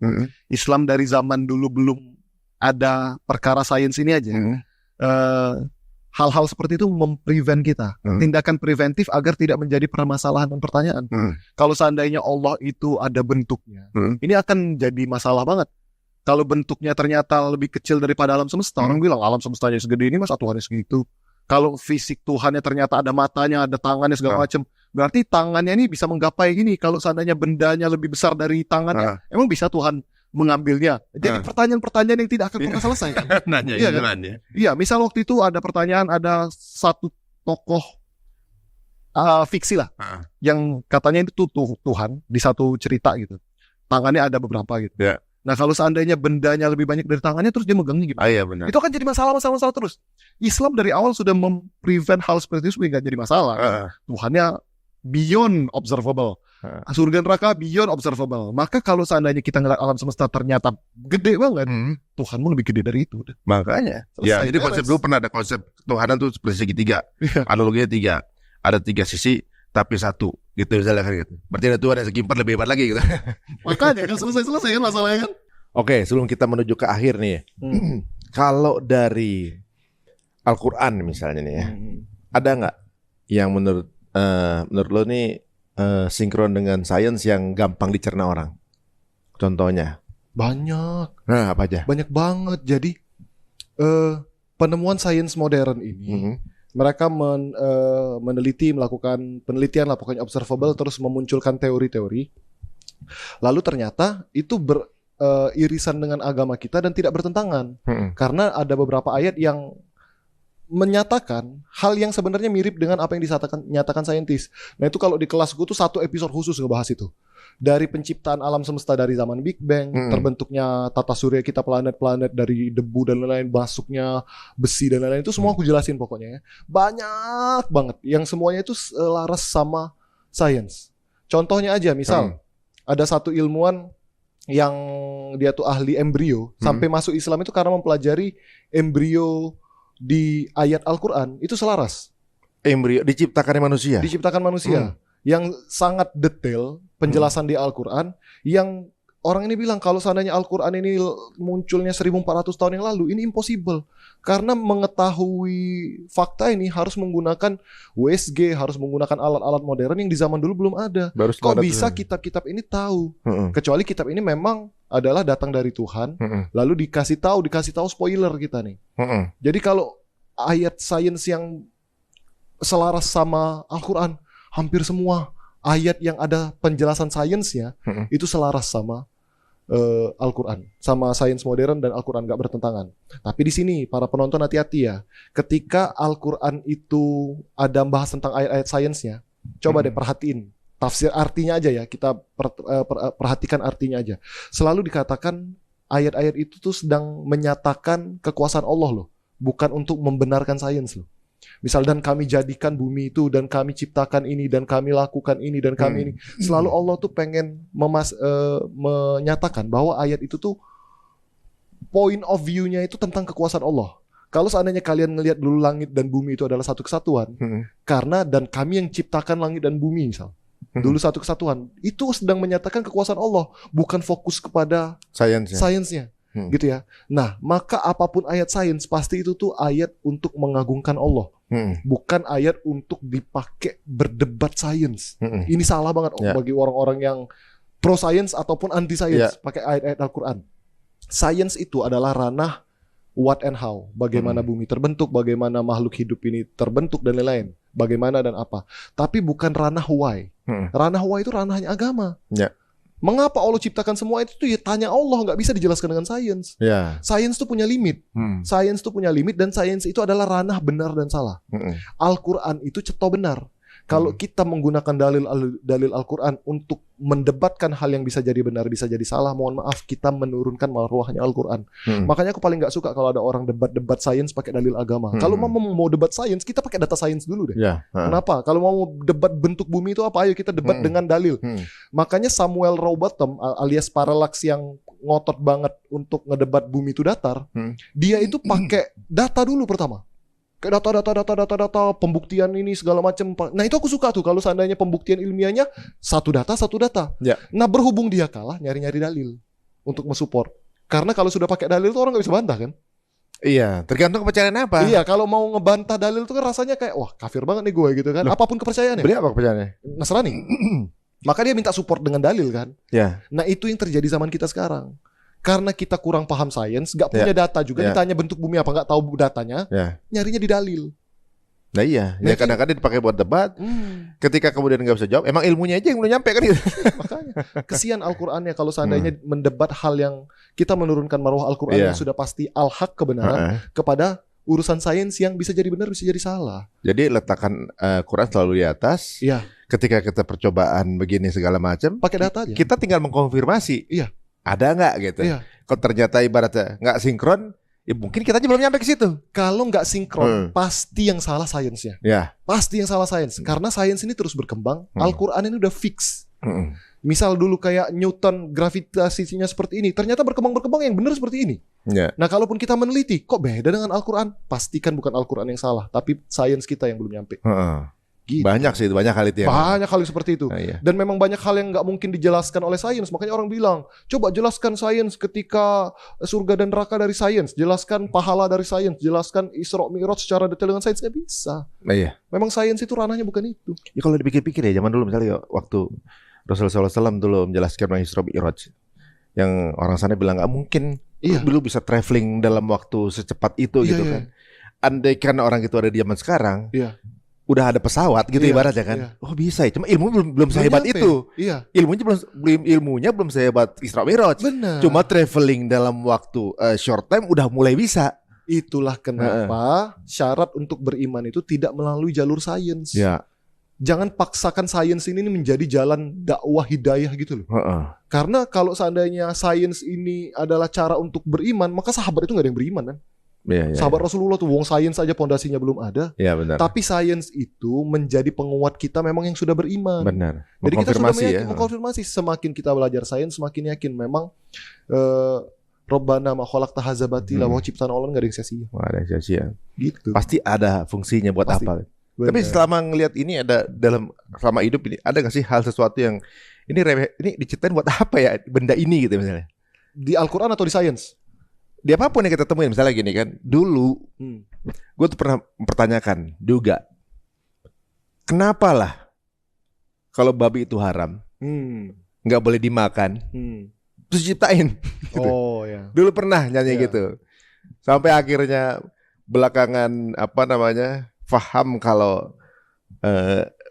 Speaker 1: Islam dari zaman dulu belum ada perkara sains ini aja. Hal-hal seperti itu memprevent kita. Tindakan preventif agar tidak menjadi permasalahan dan pertanyaan. Kalau seandainya Allah itu ada bentuknya, ini akan jadi masalah banget. Kalau bentuknya ternyata lebih kecil daripada alam semesta, orang bilang alam semestanya segede ini, masa Tuhannya segitu. Kalau fisik Tuhannya ternyata ada matanya, ada tangannya segala macam, berarti tangannya ini bisa menggapai gini. Kalau seandainya bendanya lebih besar dari tangannya, emang bisa Tuhan mengambilnya? Jadi pertanyaan-pertanyaan yang tidak akan pernah selesai kan? Iya, kan? Iya, misal waktu itu ada pertanyaan, ada satu tokoh fiksi lah, yang katanya itu Tuhan di satu cerita gitu. Tangannya ada beberapa gitu. Yeah. Nah kalau seandainya bendanya lebih banyak dari tangannya, terus dia megangnya gimana?
Speaker 2: Iya, benar.
Speaker 1: Itu akan jadi masalah terus. Islam dari awal sudah memprevent hal seperti itu supaya nggak jadi masalah. Tuhannya beyond observable. Surga neraka beyond observable. Maka kalau seandainya kita ngeliat alam semesta ternyata gede banget, Tuhanmu lebih gede dari itu.
Speaker 2: Makanya. Ya, jadi konsep dulu pernah ada konsep Tuhanan tuh seperti segitiga. Analoginya 3. Ada 3 sisi tapi satu. Gitu misalnya kan gitu. Berarti ada Tuhan yang segi 4 lebih hebat lagi gitu.
Speaker 1: Makanya kan selesai kan masalahnya kan.
Speaker 3: Oke, sebelum kita menuju ke akhir nih. Kalau dari Al-Quran misalnya nih ya, ada nggak yang menurut lo nih sinkron dengan sains yang gampang dicerna orang? Contohnya?
Speaker 1: Banyak.
Speaker 3: Nah, apa aja?
Speaker 1: Banyak banget. Jadi penemuan sains modern ini, mereka meneliti, melakukan penelitian lah, pokoknya observable, terus memunculkan teori-teori. Lalu ternyata itu irisan dengan agama kita dan tidak bertentangan. Karena ada beberapa ayat yang menyatakan hal yang sebenarnya mirip dengan apa yang dinyatakan saintis. Nah itu kalau di kelas gue tuh satu episode khusus ngebahas itu. Dari penciptaan alam semesta dari zaman Big Bang, terbentuknya tata surya kita, planet-planet dari debu dan lain-lain, masuknya besi dan lain-lain, itu semua aku jelasin pokoknya ya. Banyak banget yang semuanya itu laras sama sains. Contohnya aja misal ada satu ilmuwan yang dia tuh ahli embrio, sampai masuk Islam itu karena mempelajari embrio di ayat Al-Quran itu selaras.
Speaker 3: Embrio diciptakan manusia.
Speaker 1: Diciptakan manusia. Yang sangat detail penjelasan di Al-Quran, yang orang ini bilang kalau seandainya Al-Quran ini munculnya 1400 tahun yang lalu, ini impossible. Karena mengetahui fakta ini harus menggunakan USG, harus menggunakan alat-alat modern yang di zaman dulu belum ada. Kok bisa kitab-kitab ini tahu? Kecuali kitab ini memang adalah datang dari Tuhan, lalu dikasih tahu spoiler kita nih. Jadi kalau ayat sains yang selaras sama Al-Quran, hampir semua ayat yang ada penjelasan sainsnya itu selaras sama Al-Quran, sama sains modern, dan Al-Quran gak bertentangan. Tapi di sini para penonton hati-hati ya, ketika Al-Quran itu ada bahas tentang ayat-ayat sainsnya, coba deh perhatiin tafsir artinya aja ya, kita perhatikan artinya aja. Selalu dikatakan ayat-ayat itu tuh sedang menyatakan kekuasaan Allah loh, bukan untuk membenarkan sains loh. Misal, dan kami jadikan bumi itu, dan kami ciptakan ini, dan kami lakukan ini, dan kami ini. Selalu Allah tuh pengen menyatakan bahwa ayat itu tuh point of view-nya itu tentang kekuasaan Allah. Kalau seandainya kalian ngelihat dulu langit dan bumi itu adalah satu kesatuan, karena dan kami yang ciptakan langit dan bumi misal, dulu satu kesatuan, itu sedang menyatakan kekuasaan Allah, bukan fokus kepada sainsnya. Gitu ya. Nah, maka apapun ayat sains pasti itu tuh ayat untuk mengagungkan Allah, bukan ayat untuk dipakai berdebat sains. Ini salah banget bagi orang-orang yang pro sains ataupun anti sains pakai ayat-ayat Al-Quran. Sains itu adalah ranah what and how, bagaimana bumi terbentuk, bagaimana makhluk hidup ini terbentuk dan lain-lain, bagaimana dan apa. Tapi bukan ranah why. Ranah why itu ranahnya agama. Mengapa Allah ciptakan semua itu tuh ya tanya Allah, nggak bisa dijelaskan dengan sains. Sains tuh punya limit. Sains tuh punya limit, dan sains itu adalah ranah benar dan salah. Al-Quran itu ceto benar. Kalau kita menggunakan dalil Al-Quran untuk mendebatkan hal yang bisa jadi benar, bisa jadi salah, mohon maaf, kita menurunkan marwahnya Al-Quran. Makanya aku paling nggak suka kalau ada orang debat sains pakai dalil agama. Kalau mau debat sains, kita pakai data sains dulu deh. Kenapa? Kalau mau debat bentuk bumi itu apa? Ayo kita debat dengan dalil. Makanya Samuel Rowbotham alias Parallax yang ngotot banget untuk ngedebat bumi itu datar, dia itu pakai data dulu pertama. Kayak data, pembuktian ini segala macam. Nah itu aku suka tuh kalau seandainya pembuktian ilmiahnya satu data.
Speaker 3: Ya.
Speaker 1: Nah berhubung dia kalah, nyari-nyari dalil untuk mensupport. Karena kalau sudah pakai dalil tuh orang nggak bisa bantah kan?
Speaker 3: Iya, tergantung kepercayaan apa.
Speaker 1: Iya, kalau mau ngebantah dalil tuh kan rasanya kayak wah kafir banget nih gue gitu kan. Apapun kepercayaannya.
Speaker 3: Beli apa kepercayaannya?
Speaker 1: Nasrani. Maka dia minta support dengan dalil kan.
Speaker 3: Ya.
Speaker 1: Nah itu yang terjadi zaman kita sekarang. Karena kita kurang paham sains, nggak punya data juga, ditanya bentuk bumi apa, nggak tahu datanya, nyarinya di dalil.
Speaker 3: Nah iya, ya kadang-kadang dipakai buat debat. Ketika kemudian nggak bisa jawab, emang ilmunya aja yang belum nyampe kan gitu.
Speaker 1: Makanya kesian Al-Qur'annya kalau seandainya mendebat hal yang kita menurunkan marwah Al-Qur'an yang sudah pasti al-haq kebenaran kepada urusan sains yang bisa jadi benar, bisa jadi salah.
Speaker 3: Jadi letakkan Quran selalu di atas.
Speaker 1: Iya.
Speaker 3: Ketika kita percobaan begini segala macam,
Speaker 1: pakai data aja.
Speaker 3: Kita tinggal mengkonfirmasi.
Speaker 1: Iya.
Speaker 3: Ada nggak gitu?
Speaker 1: Iya.
Speaker 3: Kalau ternyata ibaratnya nggak sinkron, ya mungkin kita aja belum nyampe ke situ.
Speaker 1: Kalau nggak sinkron, pasti yang salah sainsnya.
Speaker 3: Ya.
Speaker 1: Pasti yang salah sains. Karena sains ini terus berkembang. Al-Quran ini udah fix. Misal dulu kayak Newton gravitasinya seperti ini, ternyata berkembang yang benar seperti ini.
Speaker 3: Ya.
Speaker 1: Nah kalaupun kita meneliti, kok beda dengan Al-Quran? Pastikan bukan Al-Quran yang salah, tapi sains kita yang belum nyampe.
Speaker 3: Gitu. Banyak sih, banyak hal itu.
Speaker 1: Banyak hal seperti itu.
Speaker 3: Iya.
Speaker 1: Dan memang banyak hal yang nggak mungkin dijelaskan oleh sains. Makanya orang bilang, coba jelaskan sains ketika surga dan neraka dari sains, jelaskan pahala dari sains, jelaskan Isra Mi'raj secara detail dengan sains, nggak bisa.
Speaker 3: Iya.
Speaker 1: Memang sains itu ranahnya bukan itu.
Speaker 3: Ya kalau dipikir-pikir ya, zaman dulu misalnya waktu Rasulullah SAW dulu menjelaskan tentang Isra Mi'raj, yang orang sana bilang nggak mungkin, dulu bisa traveling dalam waktu secepat itu gitu kan. Andaikan orang itu ada di zaman sekarang. Udah ada pesawat gitu ibaratnya kan. Oh bisa ya, cuma ilmu belum sehebat itu. Ilmunya belum sehebat Isra Mi'raj. Cuma traveling dalam waktu short time udah mulai bisa.
Speaker 1: Itulah kenapa syarat untuk beriman itu tidak melalui jalur sains. Jangan paksakan sains ini menjadi jalan dakwah hidayah gitu loh. Karena kalau seandainya sains ini adalah cara untuk beriman, maka sahabat itu nggak ada yang beriman kan. Sahabat Rasulullah tuh, wong sains aja pondasinya belum ada.
Speaker 3: Benar.
Speaker 1: Tapi sains itu menjadi penguat kita memang yang sudah beriman.
Speaker 3: Benar.
Speaker 1: Jadi kita sudah mengkonfirmasi. Semakin kita belajar sains, semakin yakin memang Rabbana ma khalaqta hadza batila, bahwa ciptaan Allah nggak ada yang sia-sia.
Speaker 3: Nggak ada yang sia-sia.
Speaker 1: Gitu.
Speaker 3: Pasti ada fungsinya buat apa. Benar. Tapi selama ngelihat ini ada selama hidup ini ada nggak sih hal sesuatu yang ini diciptain buat apa ya benda ini gitu misalnya?
Speaker 1: Di Al-Quran atau di sains?
Speaker 3: Di apapun yang kita temuin, misalnya gini kan, dulu gue tuh pernah mempertanyakan juga, kenapa lah kalau babi itu haram, nggak boleh dimakan, terus ciptain? Gitu. Dulu pernah nyanyi gitu, sampai akhirnya belakangan paham kalau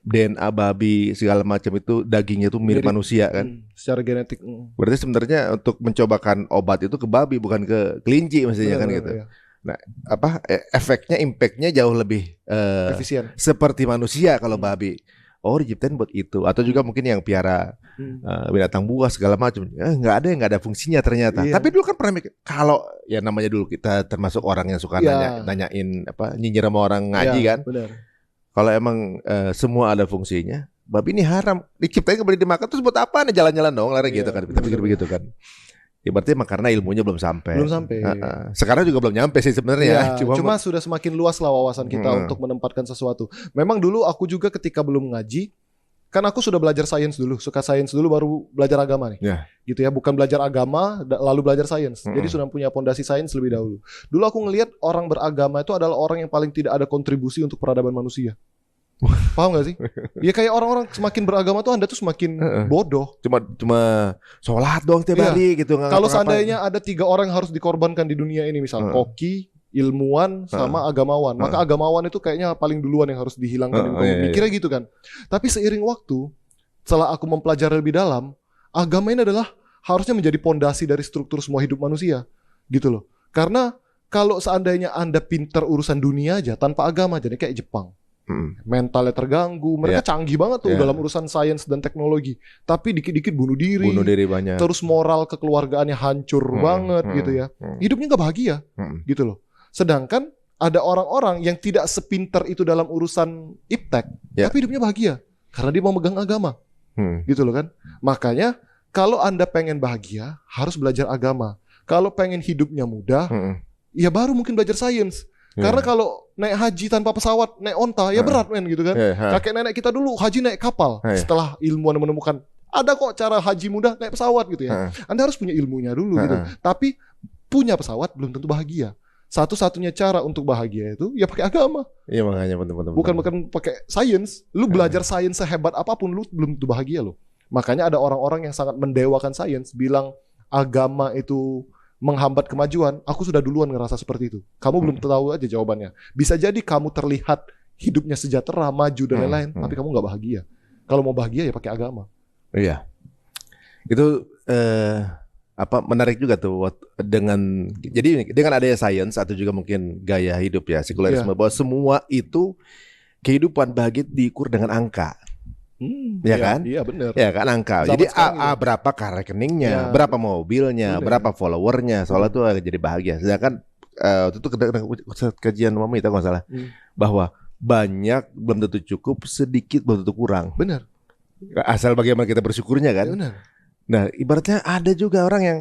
Speaker 3: DNA babi segala macam itu dagingnya itu mirip manusia kan,
Speaker 1: secara genetik.
Speaker 3: Berarti sebenarnya untuk mencobakan obat itu ke babi bukan ke kelinci mestinya kan gitu. Nah, efeknya, impactnya jauh lebih
Speaker 1: efisien.
Speaker 3: Seperti manusia kalau babi. Oh, diciptain buat itu. Atau juga mungkin yang piara binatang buas segala macam. Nggak ada fungsinya ternyata. Tapi dulu kan pernah mikir, kalau ya namanya dulu kita termasuk orang yang suka nanyain nyinyir sama orang ngaji kan.
Speaker 1: Benar.
Speaker 3: Kalau emang semua ada fungsinya, babi ini haram, diciptain nggak boleh dimakan, terus buat apa nih jalan-jalan dong, lari gitu kan, kita pikir begitu kan. Ya berarti emang karena ilmunya belum sampai. Sekarang juga belum nyampe sih sebenarnya.
Speaker 1: Cuma sudah semakin luas lah wawasan kita untuk menempatkan sesuatu. Memang dulu aku juga ketika belum ngaji, kan aku sudah belajar sains dulu, suka sains dulu baru belajar agama nih. Gitu ya, bukan belajar agama lalu belajar sains. Jadi sudah punya fondasi sains lebih dahulu. Dulu aku ngelihat orang beragama itu adalah orang yang paling tidak ada kontribusi untuk peradaban manusia. Paham gak sih? Ya kayak orang-orang semakin beragama tuh Anda tuh semakin bodoh.
Speaker 3: Cuma sholat doang tiap hari gitu.
Speaker 1: Kalau seandainya ada 3 orang yang harus dikorbankan di dunia ini, misal koki, ilmuwan sama agamawan. Maka agamawan itu kayaknya paling duluan yang harus dihilangkan. Mikirnya gitu kan. Tapi seiring waktu, setelah aku mempelajari lebih dalam, agama ini adalah harusnya menjadi pondasi dari struktur semua hidup manusia. Gitu loh. Karena kalau seandainya Anda pintar urusan dunia aja tanpa agama, jadi kayak Jepang. mentalnya terganggu. Mereka canggih banget tuh dalam urusan sains dan teknologi. Tapi dikit-dikit bunuh diri banyak. Terus moral kekeluargaannya hancur banget gitu ya. Hidupnya gak bahagia gitu loh. Sedangkan ada orang-orang yang tidak sepinter itu dalam urusan iptek, tapi hidupnya bahagia karena dia mau megang agama. Gitu loh kan. Makanya kalau Anda pengen bahagia harus belajar agama. Kalau pengen hidupnya mudah, ya baru mungkin belajar sains. Karena kalau naik haji tanpa pesawat, naik onta, ya berat men gitu kan. Kakek nenek kita dulu haji naik kapal. Setelah ilmuwan menemukan ada kok cara haji mudah naik pesawat gitu ya. Anda harus punya ilmunya dulu gitu. Tapi punya pesawat belum tentu bahagia. Satu-satunya cara untuk bahagia itu ya pakai agama. Iya makanya teman-teman. Bukan pakai sains. Lu belajar sains sehebat apapun lu belum tentu bahagia lo. Makanya ada orang-orang yang sangat mendewakan sains bilang agama itu menghambat kemajuan. Aku sudah duluan ngerasa seperti itu. Kamu belum tahu aja jawabannya. Bisa jadi kamu terlihat hidupnya sejahtera, maju dan lain-lain, tapi kamu nggak bahagia. Kalau mau bahagia ya pakai agama. Iya. Itu menarik juga tuh dengan adanya sains atau juga mungkin gaya hidup ya, sekularisme, bahwa semua itu kehidupan bahagia diukur dengan angka. Ya kan? Iya benar. Ya kan angka. Jadi berapa rekeningnya, berapa mobilnya, berapa followernya, soalnya tuh jadi bahagia. Sedangkan waktu itu kajian Mama itu nggak salah, bahwa banyak belum tentu cukup, sedikit belum tentu kurang. Benar. Asal bagaimana kita bersyukurnya kan. Benar. Nah ibaratnya ada juga orang yang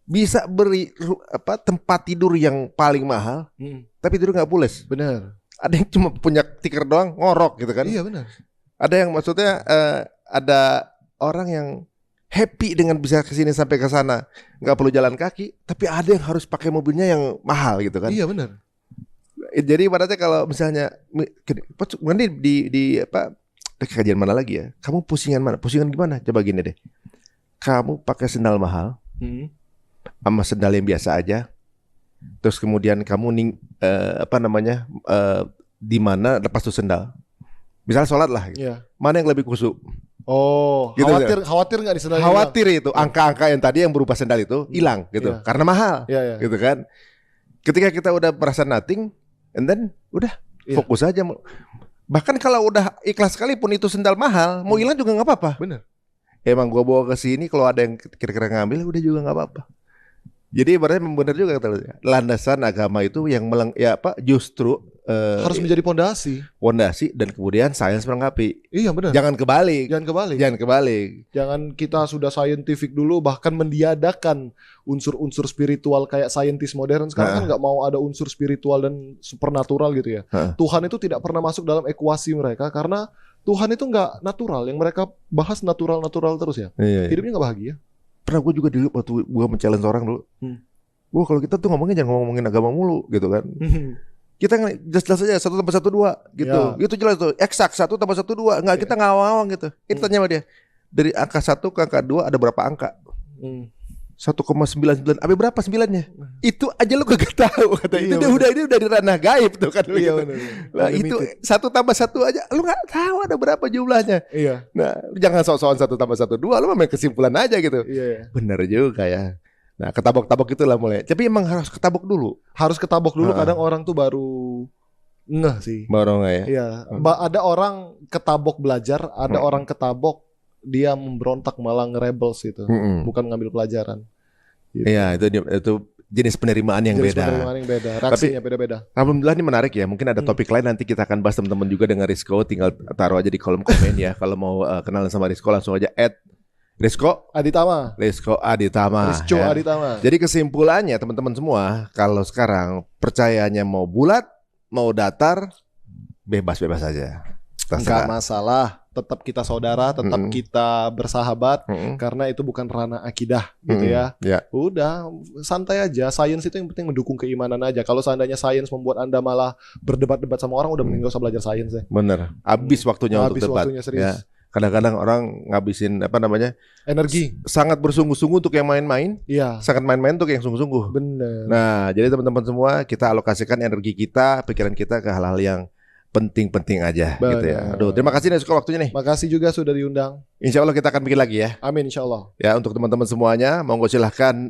Speaker 1: bisa beri tempat tidur yang paling mahal, tapi tidur nggak pules. Benar. Ada yang cuma punya tikar doang, ngorok gitu kan. Iya benar. Ada yang maksudnya ada orang yang happy dengan bisa kesini sampai ke sana, nggak perlu jalan kaki, tapi ada yang harus pakai mobilnya yang mahal gitu kan? Iya benar. Jadi ibaratnya kalau misalnya nanti di kajian mana lagi ya? Kamu pusingan mana? Pusingan gimana? Coba gini deh. Kamu pakai sendal mahal, sama sendal yang biasa aja, terus kemudian kamu di mana lepas tuh sendal? Misalnya sholat lah, gitu. Mana yang lebih khusyuk? Oh, gitu, khawatir nggak di sendal? Khawatir hilang. Itu angka-angka yang tadi yang berupa sendal itu hilang gitu, karena mahal, gitu kan? Ketika kita udah merasa nothing, and then udah fokus aja. Bahkan kalau udah ikhlas sekalipun itu sendal mahal, mau hilang juga nggak apa-apa. Bener. Emang gua bawa ke sini, kalau ada yang kira-kira ngambil, udah juga nggak apa-apa. Jadi ibaratnya benar juga kata landasan agama itu yang justru harus menjadi pondasi dan kemudian sains melengkapi. Iya benar. Jangan kebalik. Jangan kita sudah scientific dulu bahkan mendiadakan unsur-unsur spiritual kayak saintis modern sekarang kan nggak mau ada unsur spiritual dan supernatural gitu ya. Tuhan itu tidak pernah masuk dalam ekuasi mereka karena Tuhan itu nggak natural. Yang mereka bahas natural terus ya. Hidupnya nggak bahagia. Pernah gue juga dulu waktu gue men-challenge orang dulu. Wah kalau kita tuh ngomongin jangan ngomongin agama mulu gitu kan. Kita jelas-jelas aja 1 tambah 1 2 gitu. Itu jelas tuh. Eksak 1 tambah 1 2. Enggak kita ngawang gitu. Ini tanya sama dia. Dari angka 1 ke angka 2 ada berapa angka? 1,99. Apa berapa 9-nya? Itu aja lu kagak tahu kata. Itu ini udah di ranah gaib tuh kan. Iya benar. Nah, itu 1 tambah 1 aja lu enggak tahu ada berapa jumlahnya. Iya. Nah, jangan sok-sokan 1 tambah 1 2 lu main kesimpulan aja gitu. Iya. Benar juga ya. Nah, ketabok-tabok itulah mulai. Tapi emang harus ketabok dulu. Kadang orang tuh baru ngeh sih. Baru ngeh ya. Iya. Ada orang ketabok belajar, ada orang ketabok dia memberontak malah nge-rebels gitu. Bukan ngambil pelajaran. Gitu. Iya, itu jenis penerimaan yang beda. Reaksinya beda-beda. Alhamdulillah ini menarik ya. Mungkin ada topik lain nanti kita akan bahas teman-teman juga dengan Rizko. Tinggal taruh aja di kolom komen ya. Kalau mau kenalan sama Rizko langsung aja Rizko Aditama. Jadi kesimpulannya teman-teman semua, kalau sekarang percayanya mau bulat, mau datar, bebas-bebas aja. Enggak masalah, tetap kita saudara, tetap kita bersahabat, karena itu bukan ranah akidah gitu ya. Udah santai aja, sains itu yang penting mendukung keimanan aja. Kalau seandainya sains membuat Anda malah berdebat-debat sama orang, udah mending gak usah belajar sains deh. Bener, habis waktunya untuk debat. Serius. Ya. Kadang-kadang orang ngabisin energi, sangat bersungguh-sungguh untuk yang main-main, sangat main-main untuk yang sungguh-sungguh. Bener. Nah, jadi teman-teman semua kita alokasikan energi kita, pikiran kita ke hal-hal yang
Speaker 3: penting-penting aja gitu ya. Aduh, terima kasih nih Suko waktunya nih.
Speaker 1: Makasih juga sudah diundang.
Speaker 3: Insya Allah kita akan bikin lagi ya.
Speaker 1: Amin, insya Allah.
Speaker 3: Ya, untuk teman-teman semuanya, monggo silahkan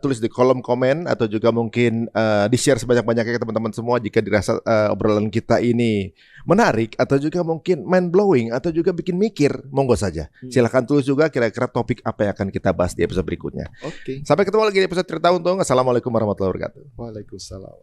Speaker 3: tulis di kolom komen atau juga mungkin di-share sebanyak-banyaknya ke teman-teman semua jika dirasa obrolan kita ini menarik atau juga mungkin mind-blowing atau juga bikin mikir, monggo saja. Silahkan tulis juga kira-kira topik apa yang akan kita bahas di episode berikutnya.
Speaker 1: Oke.
Speaker 3: Sampai ketemu lagi di episode Cerita Untung. Assalamualaikum warahmatullahi wabarakatuh.
Speaker 1: Waalaikumsalam.